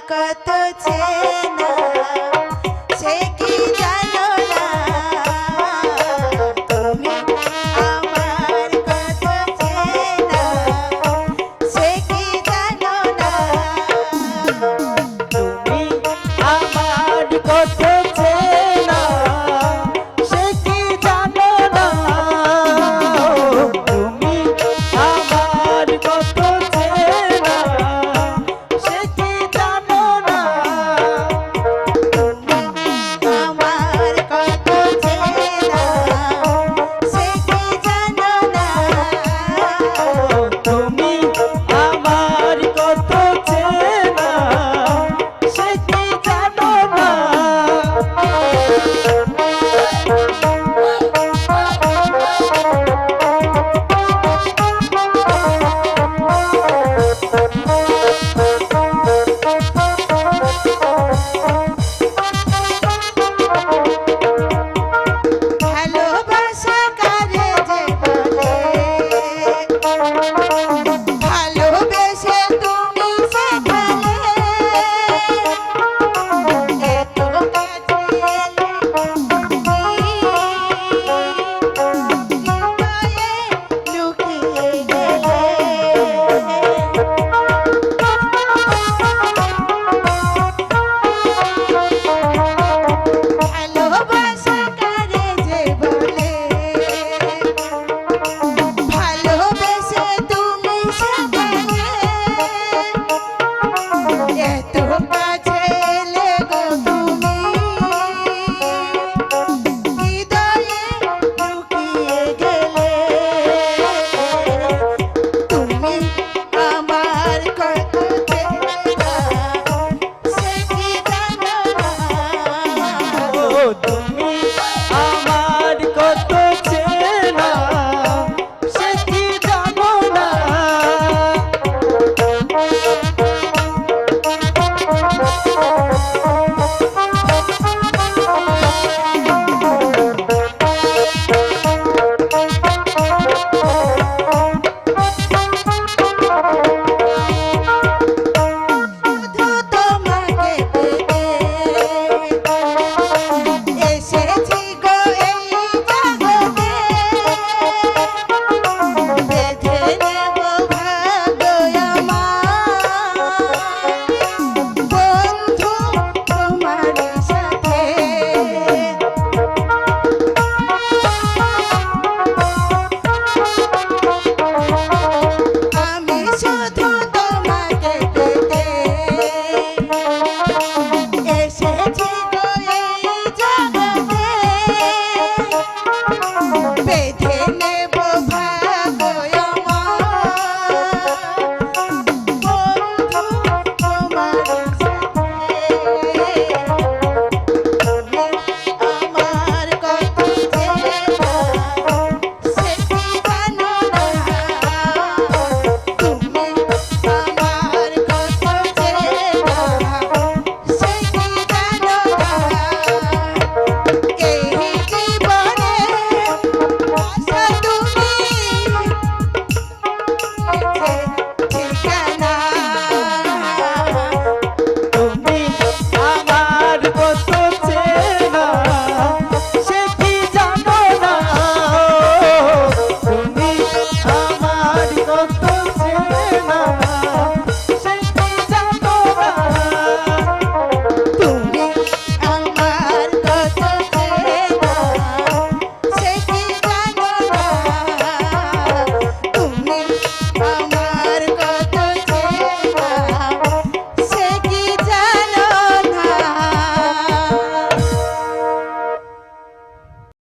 কত চেনা সে কি জানো না তুমি আমার কত চেনা সে কি জানো না তুমি আমার কত চেনা সে কি জানো না তুমি আমার কত চেনা সে কি জানো না আমার কত চেনা সে কি জানো না তুমি আমার কত চেনা সে কি জানো না ভালোবাসা কারে যে বলে ভালোবেসে তুমি শেখালে এত কাছে এলে হৃদয়ে লুকিয়ে গেলে ভালোবাসা কারে যে বলে ভালোবেসে তুমি শেখালে এত কাছে এলে গো তুমি হৃদয়ে লুকিয়ে গেলে তুমি আমার কত